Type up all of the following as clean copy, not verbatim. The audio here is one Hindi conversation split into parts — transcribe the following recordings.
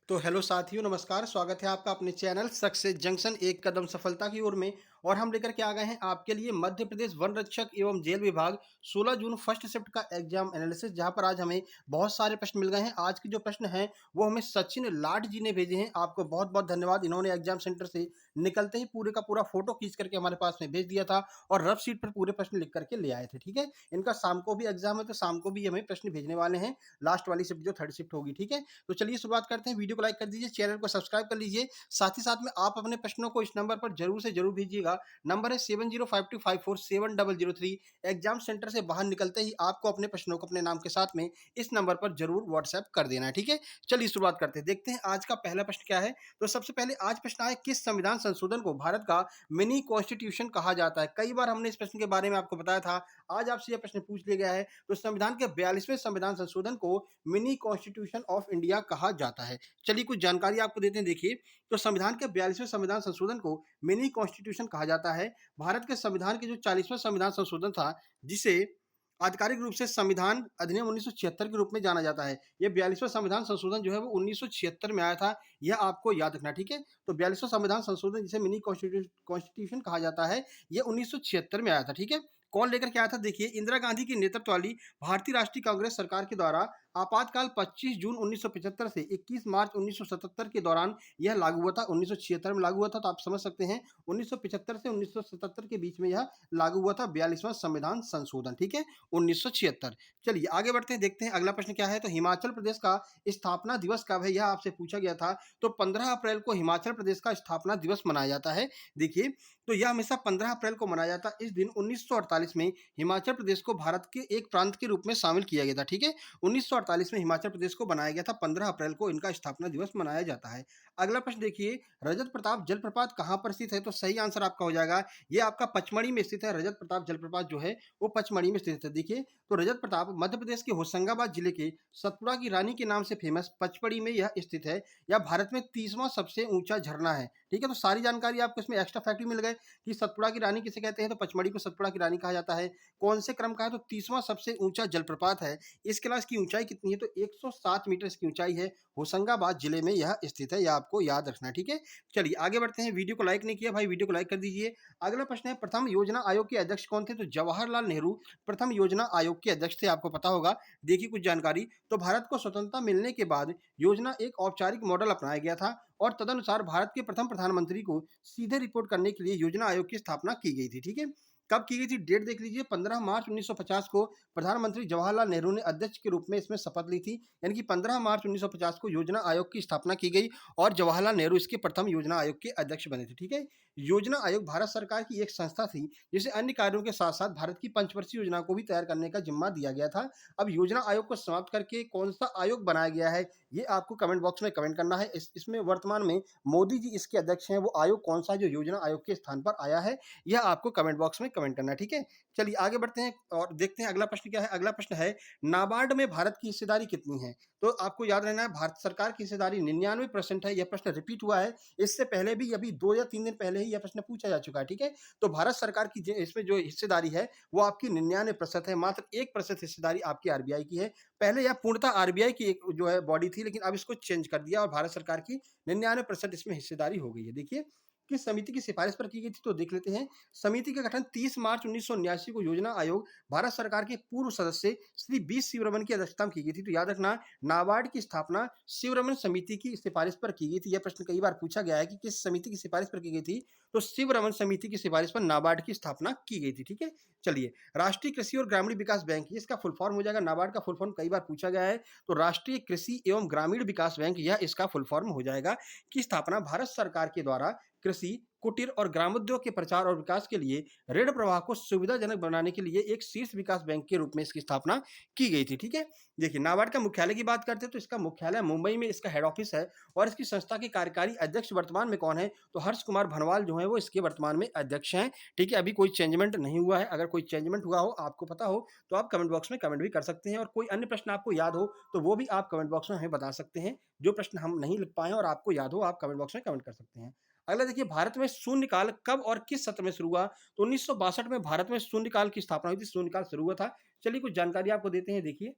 तो हेलो साथियों, नमस्कार। स्वागत है आपका अपने चैनल सक्सेस जंक्शन एक कदम सफलता की ओर में। और हम लेकर के आ गए हैं आपके लिए मध्य प्रदेश वन रक्षक एवं जेल विभाग 16 जून फर्स्ट शिफ्ट का एग्जाम एनालिसिस, जहां पर आज हमें बहुत सारे प्रश्न मिल गए हैं। आज के जो प्रश्न हैं वो हमें सचिन लाड जी ने भेजे हैं। आपको बहुत बहुत धन्यवाद। इन्होंने एग्जाम सेंटर से निकलते ही पूरे का पूरा फोटो खींच करके हमारे पास में भेज दिया था और रफ शीट पर पूरे प्रश्न लिख करके ले आए थे। ठीक है, इनका शाम को भी एग्जाम है, तो शाम को भी हमें प्रश्न भेजने वाले हैं। लास्ट वाली शिफ्ट जो थर्ड शिफ्ट होगी। ठीक है, तो चलिए शुरुआत करते हैं। वीडियो को लाइक कर दीजिए, चैनल को सब्सक्राइब कर लीजिए। साथ ही साथ में आप अपने प्रश्नों को इस नंबर पर जरूर से जरूर भेजिएगा। नंबर है 7052547003। एग्जाम सेंटर से बाहर निकलते ही आपको अपने प्रश्नों को अपने नाम के साथ में इस नंबर पर जरूर व्हाट्सएप कर देना है। ठीक है, चलिए शुरुआत करते हैं। देखते हैं आज का पहला प्रश्न क्या है। तो सबसे पहले आज प्रश्न है, किस संविधान संशोधन को भारत का मिनी कॉन्स्टिट्यूशन कहा जाता है। कई बार हमने इस प्रश्न के बारे में आपको बताया था, आज आपसे यह प्रश्न पूछ लिया गया है। तो संविधान के 42वें संविधान संशोधन को मिनी कॉन्स्टिट्यूशन ऑफ इंडिया कहा जाता है। चलिए कुछ जानकारी आपको देते हैं। देखिए, तो संविधान के 42वें संविधान संशोधन को मिनी कॉन्स्टिट्यूशन कहा जाता है। भारत के संविधान के जो 40वां संविधान संशोधन था, जिसे आधिकारिक रूप से संविधान अधिनियम 1976 के रूप में जाना जाता है। यह 42वां संविधान संशोधन जो है वो 1976 में आया था। यह आपको याद रखना। ठीक है, तो 42वां संविधान संशोधन जिसे मिनी कॉन्स्टिट्यूशन कहा जाता है, यह 1976 में आया था। ठीक है, कौन लेकर के आया था? देखिए, इंदिरा गांधी की नेतृत्व वाली भारतीय राष्ट्रीय कांग्रेस सरकार के द्वारा आपातकाल 25 जून 1975 से 21 मार्च 1977 के दौरान यह लागू हुआ था। 1976 में लागू हुआ था, तो आप समझ सकते हैं 1975 से 1977 के बीच में यह लागू हुआ था 42वां संविधान संशोधन। ठीक है, 1976। चलिए आगे बढ़ते हैं, देखते हैं अगला प्रश्न क्या है। तो हिमाचल प्रदेश का स्थापना दिवस कब है, यह आपसे पूछा गया था। तो 15 अप्रैल को हिमाचल प्रदेश का स्थापना दिवस मनाया जाता है। देखिए, तो यह हमेशा 15 अप्रैल को मनाया जाता है। इस दिन 1948 में हिमाचल प्रदेश को भारत के एक प्रांत के रूप में शामिल किया गया था। ठीक है, 1948 में हिमाचल प्रदेश को बनाया गया था। 15 अप्रैल को इनका स्थापना दिवस मनाया जाता है। अगला प्रश्न देखिए, रजत प्रताप जलप्रपात कहाँ पर स्थित है। तो सही आंसर आपका हो जाएगा, ये आपका पचमढ़ी में स्थित है। रजत प्रताप जलप्रपात जो है वो पचमढ़ी में स्थित है। देखिए, तो रजत प्रताप मध्य प्रदेश के होशंगाबाद जिले के सतपुड़ा की रानी के नाम से फेमस पचमढ़ी में यह स्थित है। यह भारत में 30वां सबसे ऊंचा झरना है। ठीक है, तो सारी जानकारी आपको इसमें एक्स्ट्रा फैक्ट भी मिल गए कि सतपुड़ा की रानी किसे कहते हैं। तो पचमढ़ी को सतपुड़ा की रानी कहा जाता है। कौन से क्रम का है? तो 30वां सबसे ऊंचा जलप्रपात है। इसके अलावा इसकी ऊंचाई कितनी है? तो 107 मीटर इसकी ऊंचाई है। होशंगाबाद जिले में यह स्थित है, यह आपको याद रखना है। ठीक है, चलिए आगे बढ़ते हैं। वीडियो को लाइक नहीं किया भाई, वीडियो को लाइक कर दीजिए। अगला प्रश्न है, प्रथम योजना आयोग के अध्यक्ष कौन थे। तो जवाहरलाल नेहरू प्रथम योजना आयोग के अध्यक्ष थे, आपको पता होगा। देखिए कुछ जानकारी, तो भारत को स्वतंत्रता मिलने के बाद योजना एक औपचारिक मॉडल अपनाया गया था और तदनुसार भारत के प्रथम प्रधानमंत्री को सीधे रिपोर्ट करने के लिए योजना आयोग की स्थापना की गई थी। ठीक है, कब की गई थी? डेट देख लीजिए, 15 मार्च 1950 को प्रधानमंत्री जवाहरलाल नेहरू ने अध्यक्ष के रूप में इसमें शपथ ली थी। यानी कि 15 मार्च 1950 को योजना आयोग की स्थापना की गई और जवाहरलाल नेहरू इसके प्रथम योजना आयोग के अध्यक्ष बने थे। ठीक है, योजना आयोग भारत सरकार की एक संस्था थी जिसे अन्य कार्यों के साथ साथ भारत की पंचवर्षीय योजना को भी तैयार करने का जिम्मा दिया गया था। अब योजना आयोग को समाप्त करके कौन सा आयोग बनाया गया है, ये आपको कमेंट बॉक्स में कमेंट करना है। इसमें वर्तमान में मोदी जी इसके अध्यक्ष हैं। वो आयोग कौन सा जो योजना आयोग के स्थान पर आया है, यह आपको कमेंट बॉक्स में कमेंट करना है। ठीक है, चलिए आगे बढ़ते हैं और देखते हैं अगला प्रश्न क्या है। अगला प्रश्न है, नाबार्ड में भारत की हिस्सेदारी कितनी है। तो आपको याद रहना है, भारत सरकार की हिस्सेदारी 99% है। यह प्रश्न रिपीट हुआ है, इससे पहले भी अभी 2 या 3 दिन पहले ही यह प्रश्न पूछा जा चुका है। ठीक है, तो भारत सरकार की इसमें जो हिस्सेदारी है वो आपकी 99% है। मात्र 1% हिस्सेदारी आपकी आरबीआई की है। पहले यह पूर्णतः आरबीआई की एक जो है बॉडी थी, लेकिन अब इसको चेंज कर दिया और भारत सरकार की 99% इसमें हिस्सेदारी हो गई है। देखिए, किस समिति की सिफारिश पर की गई थी, तो देख लेते हैं। समिति का गठन 30 मार्च 1979 को योजना आयोग भारत सरकार के पूर्व सदस्य श्री बी शिवरमन की अध्यक्षता में की गई थी। तो याद रखना, नाबार्ड की स्थापना शिवरमन समिति की सिफारिश पर की गई थी। यह प्रश्न कई बार पूछा गया है कि किस समिति की सिफारिश पर की गई थी। तो शिवरमन समिति की सिफारिश पर नाबार्ड की स्थापना की गई थी। ठीक है, चलिए, राष्ट्रीय कृषि और ग्रामीण विकास बैंक, इसका फुल फॉर्म हो जाएगा। नाबार्ड का फुल फॉर्म कई बार पूछा गया है, तो राष्ट्रीय कृषि एवं ग्रामीण विकास बैंक, यह इसका फुल फॉर्म हो जाएगा। की स्थापना भारत सरकार के द्वारा कृषि, कुटीर और ग्रामोद्योग के प्रचार और विकास के लिए ऋण प्रवाह को सुविधाजनक बनाने के लिए एक शीर्ष विकास बैंक के रूप में इसकी स्थापना की गई थी। ठीक है, देखिए, नाबार्ड का मुख्यालय की बात करते हैं तो इसका मुख्यालय मुंबई में इसका हेड ऑफिस है और इसकी संस्था के कार्यकारी अध्यक्ष वर्तमान में कौन है? तो हर्ष कुमार भनवाल जो है वो इसके वर्तमान में अध्यक्ष हैं। ठीक है, अभी कोई चेंजमेंट नहीं हुआ है। अगर कोई चेंजमेंट हुआ हो, आपको पता हो, तो आप कमेंट बॉक्स में कमेंट भी कर सकते हैं और कोई अन्य प्रश्न आपको याद हो तो वो भी आप कमेंट बॉक्स में हमें बता सकते हैं। जो प्रश्न हम नहीं लिख पाए और आपको याद हो, आप कमेंट बॉक्स में कमेंट कर सकते हैं। अगला देखिए, भारत में शून्यकाल कब और किस सत्र में शुरू हुआ। तो 1962 में भारत में शून्यकाल की स्थापना हुई थी, शून्यकाल शुरू हुआ था। चलिए कुछ जानकारी आपको देते हैं। देखिए,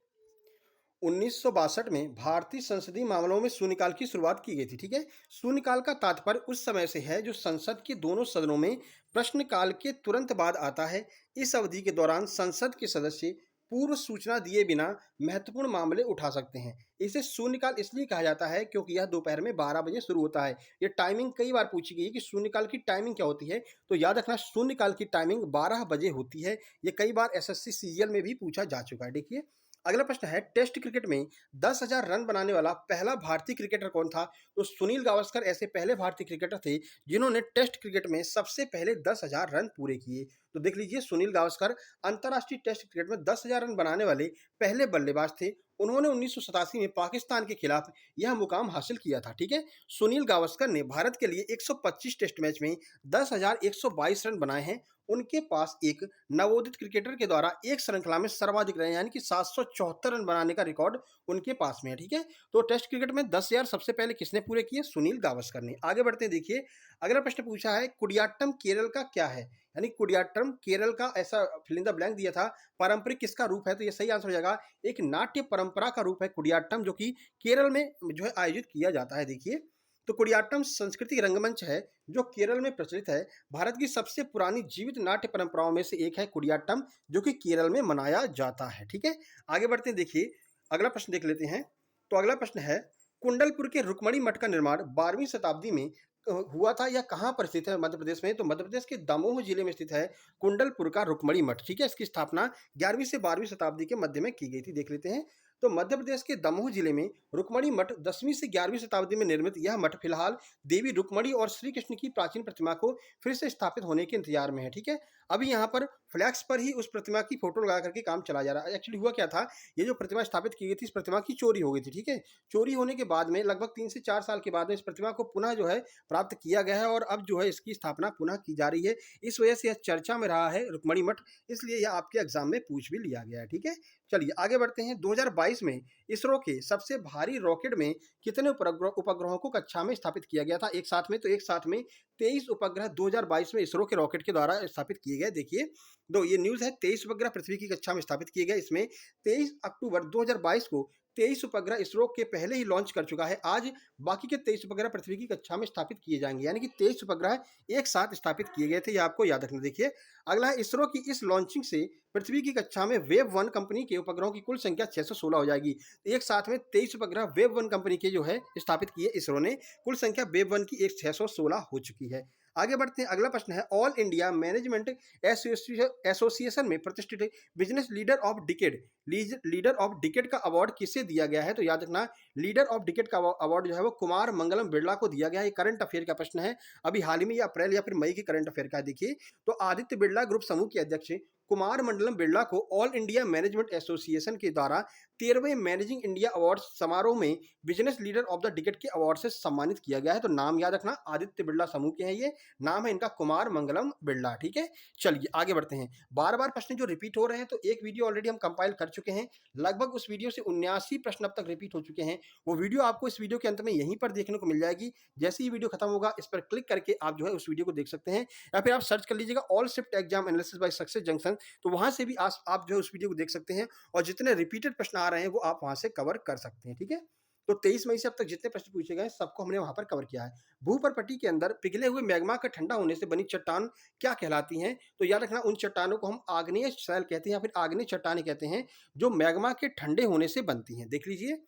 1962 में भारतीय संसदीय मामलों में शून्यकाल की शुरुआत की गई थी। ठीक है, शून्यकाल का तात्पर्य उस समय से है जो संसद के दोनों सदनों में प्रश्नकाल के तुरंत बाद आता है। इस अवधि के दौरान संसद के सदस्य पूर्व सूचना दिए बिना महत्वपूर्ण मामले उठा सकते हैं। इसे शून्यकाल इसलिए कहा जाता है क्योंकि यह दोपहर में 12 बजे शुरू होता है। ये टाइमिंग कई बार पूछी गई है कि शून्यकाल की टाइमिंग क्या होती है, तो याद रखना शून्यकाल की टाइमिंग 12 बजे होती है। ये कई बार एसएससी सीजीएल में भी पूछा जा चुका है। देखिए, अगला प्रश्न है, टेस्ट क्रिकेट में 10,000 रन बनाने वाला पहला भारतीय क्रिकेटर कौन था? तो सुनील गावस्कर ऐसे पहले भारतीय क्रिकेटर थे जिन्होंने टेस्ट क्रिकेट में सबसे पहले 10,000 रन पूरे किए। तो देख लीजिए, सुनील गावस्कर अंतर्राष्ट्रीय टेस्ट क्रिकेट में 10,000 रन बनाने वाले पहले बल्लेबाज थे। उन्होंने 1987 में पाकिस्तान के खिलाफ यह मुकाम हासिल किया था। ठीक है, सुनील गावस्कर ने भारत के लिए 125 टेस्ट मैच में 10,122 रन बनाए हैं। उनके पास एक नवोदित क्रिकेटर के द्वारा एक श्रृंखला में सर्वाधिक रन यानी कि 774 रन बनाने का रिकॉर्ड उनके पास में है। ठीक है, तो टेस्ट क्रिकेट में 10,000 सबसे पहले किसने पूरे किए? सुनील गावस्कर ने। आगे बढ़ते हैं, देखिए अगला प्रश्न पूछा है, कुडियाट्टम केरल का क्या है? यानी कुडियाट्टम केरल का, ऐसा फिल इन द ब्लैंक दिया था, पारंपरिक किसका रूप है? तो ये सही आंसर हो जाएगा, एक नाट्य परंपरा का रूप है कुडियाट्टम, जो कि केरल में जो है आयोजित किया जाता है। देखिए, तो कुडियाट्टम संस्कृति रंगमंच है जो केरल में प्रचलित है। भारत की सबसे पुरानी जीवित नाट्य परंपराओं में से एक है कुडियाट्टम, जो कि केरल में मनाया जाता है। ठीक है, आगे बढ़ते हैं, देखिए अगला प्रश्न देख लेते हैं। तो अगला प्रश्न है, कुंडलपुर के रुक्मणी मठ का निर्माण 12वीं शताब्दी में हुआ था, या कहाँ पर स्थित है? मध्य प्रदेश में। तो मध्य प्रदेश के दमोह जिले में स्थित है कुंडलपुर का रुक्मणी मठ। ठीक है, इसकी स्थापना 11वीं से 12वीं शताब्दी के मध्य में की गई थी। देख लेते हैं, तो मध्य प्रदेश के दमोह जिले में रुक्मणी मठ 10वीं से 11वीं शताब्दी में निर्मित यह मठ फिलहाल देवी रुक्मणी और श्री कृष्ण की प्राचीन प्रतिमा को फिर से स्थापित होने के इंतजार में है। ठीक है, अभी यहाँ पर फ्लैक्स पर ही उस प्रतिमा की फोटो लगा करके काम चला जा रहा है। एक्चुअली हुआ क्या था, ये जो प्रतिमा स्थापित की गई थी, इस प्रतिमा की चोरी हो गई थी। ठीक है, चोरी होने के बाद में लगभग 3 से 4 साल के बाद में इस प्रतिमा को पुनः जो है प्राप्त किया गया है, और अब जो है इसकी स्थापना पुनः की जा रही है। इस वजह से यह चर्चा में रहा है रुक्मणी मठ, इसलिए यह आपके एग्जाम में पूछ भी लिया गया है। ठीक है, चलिए आगे बढ़ते हैं। 2022 में इसरो के सबसे भारी रॉकेट में कितने उपग्रहों को कक्षा में स्थापित किया गया था एक साथ में? तो एक साथ में 23 उपग्रह 2022 में इसरो के रॉकेट के द्वारा स्थापित किए गए। देखिए, दो ये न्यूज़ है, 23 उपग्रह पृथ्वी की कक्षा में स्थापित किए गए। इसमें 23 अक्टूबर 2022 को 23 उपग्रह इसरो के पहले ही लॉन्च कर चुका है। आज बाकी के 23 उपग्रह पृथ्वी की कक्षा में स्थापित किए जाएंगे, यानी कि 23 उपग्रह एक साथ स्थापित किए गए थे, ये आपको याद रखना। देखिए, अगला है, इसरो की इस लॉन्चिंग से पृथ्वी की कक्षा में वेव वन कंपनी के उपग्रहों की कुल संख्या 616 हो जाएगी। एक साथ में 23 उपग्रह वेव वन कंपनी के जो है स्थापित किए इसरो ने, कुल संख्या वेव वन की 616 हो चुकी है। आगे बढ़ते हैं, अगला प्रश्न है, ऑल इंडिया मैनेजमेंट एसोसिएशन में प्रतिष्ठित बिजनेस लीडर ऑफ डिकेड का अवार्ड किसे दिया गया है? तो याद रखना, लीडर ऑफ डिकेड का अवार्ड जो है वो कुमार मंगलम बिरला को दिया गया है। ये करंट अफेयर का प्रश्न है, अभी हाल ही में, या अप्रैल या फिर मई की करंट अफेयर का है। देखिए, तो आदित्य बिरला ग्रुप समूह के अध्यक्ष कुमार मंडलम बिरला को ऑल इंडिया मैनेजमेंट एसोसिएशन के द्वारा 13वें मैनेजिंग इंडिया अवार्ड समारोह में business leader of the decade के अवार्ड से सम्मानित किया गया है। तो नाम याद रखना, आदित्य बिरला समूह के हैं ये, नाम है इनका कुमार मंगलम बिरला। ठीक है, चलिए आगे बढ़ते हैं। बार बार प्रश्न जो रिपीट हो रहे हैं, तो एक वीडियो ऑलरेडी हम कंपाइल कर चुके हैं, लगभग उस वीडियो से 79 प्रश्न अब तक रिपीट हो चुके हैं। वो वीडियो आपको इस वीडियो के अंत में यहीं पर देखने को मिल जाएगी। जैसे ही वीडियो खत्म होगा, इस पर क्लिक करके आप जो है उस वीडियो को देख सकते हैं, या फिर आप सर्च कर लीजिएगा all shift exam analysis bye success junction, तो वहां से भी आप जो है उस वीडियो को देख सकते हैं, और जितने रिपीटेड प्रश्न आ रहे हैं वो आप वहां से कवर कर सकते हैं। ठीक है, तो 23 मई से अब तक जितने प्रश्न पूछे गए सबको हमने वहां पर कवर किया है। भूपर्पट्टी के अंदर पिघले हुए मैग्मा का ठंडा होने से बनी चट्टान क्या कहलाती हैं? तो याद रखना, उन चट्टानों को हम आग्नेय शैल कहते हैं, या फिर आग्नेय चट्टानें कहते हैं, जो मैग्मा के ठंडे होने से बनती हैं। देख लीजिए,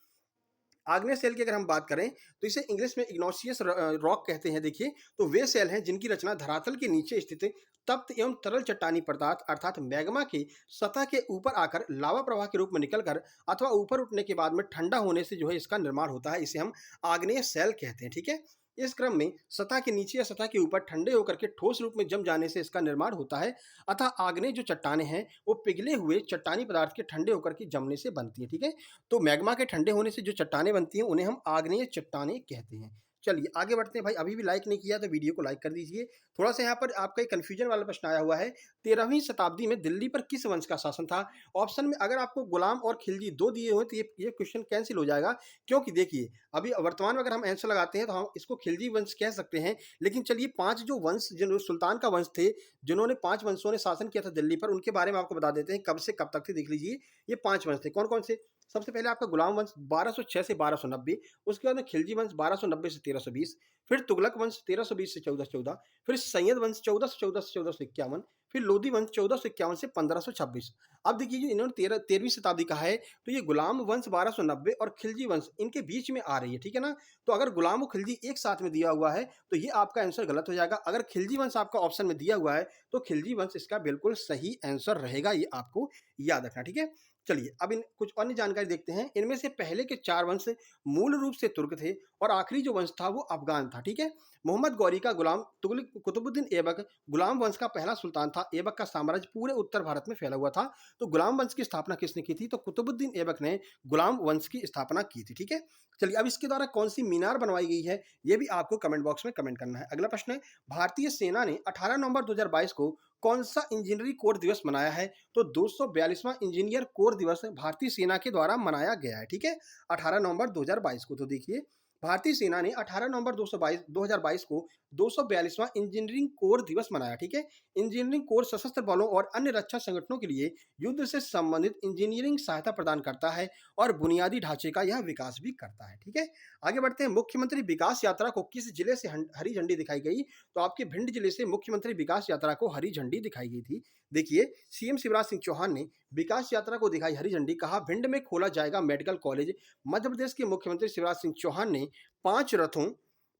आग्नेय सेल की अगर हम बात करें तो इसे इंग्लिश में इग्नोशियस रॉक कहते हैं। देखिए, तो वे सेल हैं जिनकी रचना धरातल के नीचे स्थित तप्त एवं तरल चट्टानी पदार्थ अर्थात मैग्मा के सतह के ऊपर आकर लावा प्रवाह के रूप में निकलकर अथवा ऊपर उठने के बाद में ठंडा होने से जो है इसका निर्माण होता है। इसे हम आग्नेय सेल कहते हैं। ठीक है, इस क्रम में सतह के नीचे या सतह के ऊपर ठंडे होकर के ठोस रूप में जम जाने से इसका निर्माण होता है। अतः आग्नेय जो चट्टानें हैं वो पिघले हुए चट्टानी पदार्थ के ठंडे होकर के जमने से बनती है। ठीक है, तो मैग्मा के ठंडे होने से जो चट्टानें बनती हैं उन्हें हम आग्नेय चट्टानें कहते हैं। चलिए आगे बढ़ते हैं। भाई अभी भी लाइक नहीं किया तो वीडियो को लाइक कर दीजिए। थोड़ा सा यहाँ पर आपका एक कन्फ्यूजन वाला प्रश्न आया हुआ है, 13वीं शताब्दी में दिल्ली पर किस वंश का शासन था? ऑप्शन में अगर आपको गुलाम और खिलजी दो दिए हुए तो ये क्वेश्चन कैंसिल हो जाएगा, क्योंकि देखिए अभी वर्तमान में अगर हम आंसर लगाते हैं तो हम इसको खिलजी वंश कह सकते हैं। लेकिन चलिए 5 जो वंश, जो सुल्तान का वंश थे, जिन्होंने 5 वंशों ने शासन किया था दिल्ली पर, उनके बारे में आपको बता देते हैं कब से कब तक थे। देख लीजिए, ये 5 वंश थे, कौन कौन से? सबसे पहले आपका गुलाम वंश 1206 से 1290, उसके बाद में खिलजी वंश 1290 से 1320, फिर तुगलक वंश 1320 से 1414, फिर सैयद वंश 1414 से 1451, फिर लोधी वंश 1451 से 1526। अब देखिए जो इन्होंने 13वीं शताब्दी का है, तो ये गुलाम वंश 1290 और खिलजी वंश इनके बीच में आ रही है, ठीक है ना? तो अगर गुलाम और खिलजी एक साथ में दिया हुआ है, तो ये आपका आंसर गलत हो जाएगा। अगर खिलजी वंश आपका ऑप्शन में दिया हुआ है, तो खिलजी वंश इसका बिल्कुल सही आंसर रहेगा, ये आपको याद रखना, ठीक है? चलिए अब इन कुछ अन्य जानकारी देखते हैं। इनमें से पहले के 4 वंश मूल रूप से तुर्क थे और आखिरी जो वंश था वो अफ़गान था, ठीक है? मोहम्मद गौरी का गुलाम तुगलक कुतुबुद्दीन ऐबक गुलाम वंश का पहला सुल्तान था। ऐबक का साम्राज्य पूरे उत्तर भारत में फैला हुआ था। तो गुलाम वंश की स्थापना किसने की थी? तो कुतुबुद्दीन ऐबक ने गुलाम वंश की स्थापना की थी, ठीक है? चलिए अब इसके द्वारा कौन-सी मीनार बनवाई गई है, ये भी आपको कमेंट बॉक्स में कमेंट करना है। अगला प्रश्न है, भारतीय सेना ने 18 नवंबर 2022 को कौन-सा इंजीनियरिंग कोर दिवस मनाया है? तो 242वां इंजीनियर कोर दिवस भारतीय सेना के द्वारा मनाया गया है, ठीक है? 18 नवंबर 2022 को। तो देखिए भारतीय सेना ने 18 नवंबर 2022 को 242वां इंजीनियरिंग कोर दिवस मनाया, ठीक है? इंजीनियरिंग कोर सशस्त्र बलों और अन्य रक्षा संगठनों के लिए युद्ध से संबंधित इंजीनियरिंग सहायता प्रदान करता है और बुनियादी ढांचे का यह विकास भी करता है, ठीक है? आगे बढ़ते हैं। मुख्यमंत्री विकास यात्रा को किस जिले से हरी झंडी दिखाई गई? तो आपके भिंड जिले से मुख्यमंत्री विकास यात्रा को हरी झंडी दिखाई गई थी। देखिए सीएम शिवराज सिंह चौहान ने विकास यात्रा को दिखाई हरी झंडी, कहा भिंड में खोला जाएगा मेडिकल कॉलेज। मध्य प्रदेश के मुख्यमंत्री शिवराज सिंह चौहान ने 5 रथों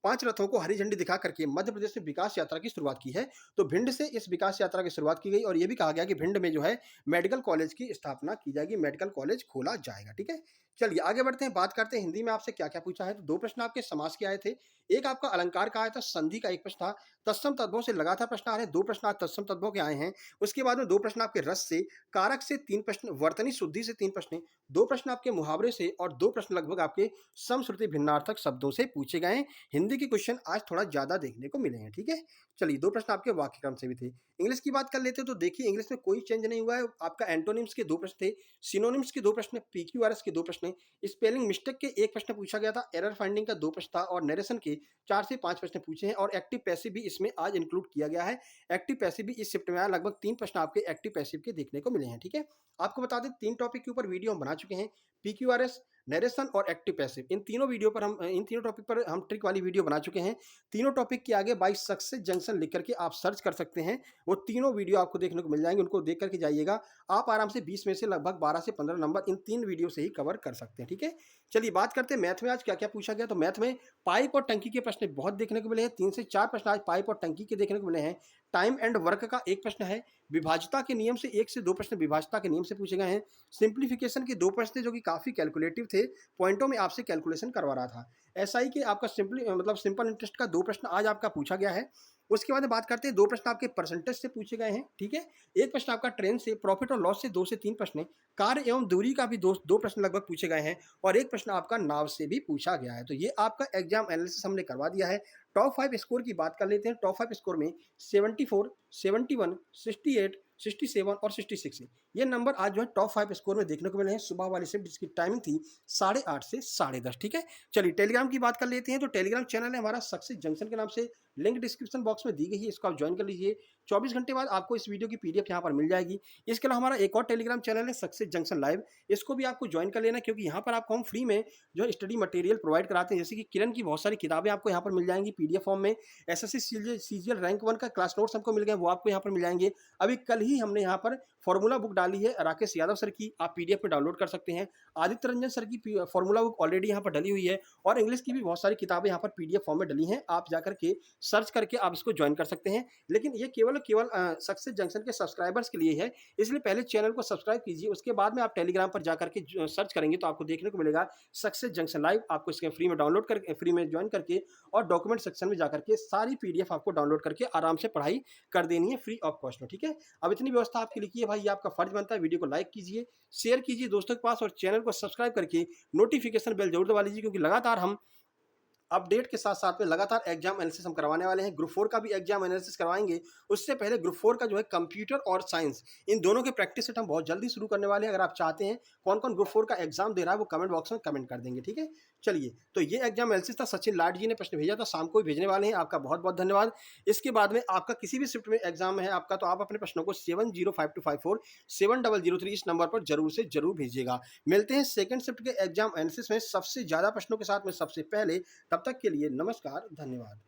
5 रथों को हरी झंडी दिखा करके मध्य प्रदेश में विकास यात्रा की शुरुआत की है। तो भिंड से इस विकास यात्रा की शुरुआत की गई और ये भी कहा गया कि भिंड में जो है मेडिकल कॉलेज की स्थापना की जाएगी, मेडिकल कॉलेज खोला जाएगा, ठीक है? चलिए आगे बढ़ते हैं, बात करते हैं हिंदी में आपसे क्या-क्या पूछा है। तो 2 प्रश्न आपके समास के आए थे, एक आपका अलंकार का आया था, संधि का 1 प्रश्न था, तत्सम तद्भव से लगातार प्रश्न आ रहे हैं, 2 प्रश्न आज तत्सम तद्भव के आए हैं। उसके बाद में 2 प्रश्न आपके रस से, कारक से 3 प्रश्न, वर्तनी शुद्धि से 3 प्रश्न, 2 प्रश्न आपके मुहावरे से और 2 प्रश्न लगभग आपके समश्रुति भिन्नार्थक शब्दों से पूछे गए हैं। हिंदी के क्वेश्चन आज थोड़ा ज़्यादा देखने को मिले हैं, ठीक है? चलिए 2 प्रश्न आपके वाक्य क्रम से भी थे। इंग्लिश की बात कर लेते हैं तो देखिए इंग्लिश में कोई चेंज नहीं हुआ है। आपका एंटोनिम्स के 2 प्रश्न थे, सिनोनिम्स के 2 प्रश्न, पीक्यूआरएस के 2 प्रश्न, स्पेलिंग मिस्टेक के 1 प्रश्न पूछा गया था, एरर फाइंडिंग का 2 प्रश्न था और नरेशन के 4 से 5 प्रश्न पूछे हैं और एक्टिव पैसिव भी इसमें आज इंक्लूड किया गया है। एक्टिव पैसिव भी इस शिफ्ट में आया, लगभग 3 प्रश्न आपके एक्टिव पैसिव के देखने को मिले हैं, ठीक है? आपको बता दें 3 टॉपिक के ऊपर वीडियो हम बना चुके हैं, पीक्यूआरएस, नरेशन और एक्टिव पैसिव। इन तीनों टॉपिक पर हम ट्रिक वाली वीडियो बना चुके हैं। तीनों टॉपिक के आगे बाय सक्सेस जंक्शन लिख करके आप सर्च कर सकते हैं। वो तीनों वीडियो आपको देखने को मिल जाएँगे, उनको देख कर के जाइएगा। आप आराम से 20 में से लगभग 12 से 15 नंबर इन 3 वीडियो से ही कवर कर सकते हैं, ठीक है? चलिए बात करते हैं मैथ में आज क्या-क्या पूछा गया। तो मैथ में पाइप और टंकी के प्रश्न बहुत देखने को मिले हैं, 3 से 4 प्रश्न आज पाइप और टंकी के देखने को मिले हैं। टाइम एंड वर्क का 1 प्रश्न है, विभाज्यता के नियम से 1 से 2 प्रश्न विभाज्यता के नियम से पूछे गए हैं। सिंप्लीफिकेशन के 2 प्रश्न थे जो कि काफ़ी कैलकुलेटिव थे, पॉइंटों में आपसे कैलकुलेशन करवा रहा था। एसआई के आपका सिंपल इंटरेस्ट का 2 प्रश्न आज आपका पूछा गया है। उसके बाद में बात करते हैं 2 प्रश्न आपके परसेंटेज से पूछे गए हैं, ठीक है? 1 प्रश्न आपका ट्रेन से, प्रॉफिट और लॉस से 2 से 3 प्रश्न, कार्य एवं दूरी का भी 2 प्रश्न लगभग पूछे गए हैं और 1 प्रश्न आपका नाव से भी पूछा गया है। तो ये आपका एग्जाम एनालिसिस हमने करवा दिया है। टॉप 5 स्कोर की बात कर लेते हैं। टॉप 5 स्कोर में 74, 71, 68, 67 और 66 ये नंबर आज जो है टॉप 5 स्कोर में देखने को मिले हैं। सुबह वाली शिफ्ट जिसकी टाइमिंग थी 8:30 से 10:30, ठीक है? चलिए टेलीग्राम की बात कर लेते हैं। तो टेलीग्राम चैनल है हमारा सक्सेस जंक्शन के नाम से, लिंक डिस्क्रिप्शन बॉक्स में दी गई है, इसको आप ज्वाइन कर लीजिए। 24 घंटे बाद आपको इस वीडियो की पीडीएफ यहाँ पर मिल जाएगी। इसके अलावा हमारा एक और टेलीग्राम चैनल है सक्सेस जंक्शन लाइव, इसको भी आपको ज्वाइन कर लेना क्योंकि यहाँ पर आपको हम फ्री में जो है स्टडी मटेरियल प्रोवाइड कराते हैं। जैसे कि किरण की बहुत सारी किताबें आपको यहाँ पर मिल जाएंगी पीडीएफ फॉर्म में। एसएससी सीजीएल रैंक 1 का क्लास नोट्स हमको मिल गए, वो आपको यहाँ पर मिल जाएंगे। अभी कल ही हमने यहाँ पर फॉर्मूला बुक डाली है राकेश यादव सर की, आप पीडीएफ में डाउनलोड कर सकते हैं। आदित्य रंजन सर की फॉर्मूला बुक ऑलरेडी यहाँ पर डली हुई है और इंग्लिश की भी बहुत सारी किताबें यहाँ पर पीडीएफ फॉर्म में डली हैं। आप जाकर के सर्च करके आप इसको ज्वाइन कर सकते हैं। लेकिन ये केवल सक्सेस जंक्शन के सब्सक्राइबर्स के लिए है, इसलिए पहले चैनल को सब्सक्राइब कीजिए, उसके बाद में आप टेलीग्राम पर जाकर के सर्च करेंगे तो आपको देखने को मिलेगा सक्सेस जंक्शन लाइव। आपको इसके फ्री में डाउनलोड करके, फ्री में ज्वाइन करके और डॉक्यूमेंट सेक्शन में जाकर के सारी पीडीएफ आपको डाउनलोड करके आराम से पढ़ाई कर देनी है फ्री ऑफ कॉस्ट में, ठीक है? अब इतनी व्यवस्था आपके लिए की है भाई, ये आपका फर्ज बनता है। वीडियो को लाइक कीजिए, शेयर कीजिए दोस्तों के पास और चैनल को सब्सक्राइब करके नोटिफिकेशन बेल जरूर दबा लीजिए क्योंकि लगातार हम अपडेट के साथ साथ में लगातार एग्जाम एनालिसिस हम करवाने वाले हैं। ग्रुप 4 का भी एग्जाम एनालिसिस करवाएंगे। उससे पहले ग्रुप 4 का जो है कंप्यूटर और साइंस, इन दोनों के प्रैक्टिस सेट हम बहुत जल्दी शुरू करने वाले हैं। अगर आप चाहते हैं कौन कौन ग्रुप 4 का एग्जाम दे रहा है वो कमेंट बॉक्स में कमेंट कर देंगे, ठीक है? चलिए, तो ये एग्ज़ाम एनालिसिस था, सचिन लाड जी ने प्रश्न भेजा था, शाम को ही भेजने वाले हैं, आपका बहुत-बहुत धन्यवाद। इसके बाद में आपका किसी भी शिफ्ट में एग्ज़ाम है आपका, तो आप अपने प्रश्नों को 705254 7003 इस नंबर पर ज़रूर से ज़रूर भेजिएगा। मिलते हैं सेकंड शिफ्ट के एग्ज़ाम एनालिसिस में सबसे ज़्यादा प्रश्नों के साथ में सबसे पहले, तब तक के लिए नमस्कार, धन्यवाद।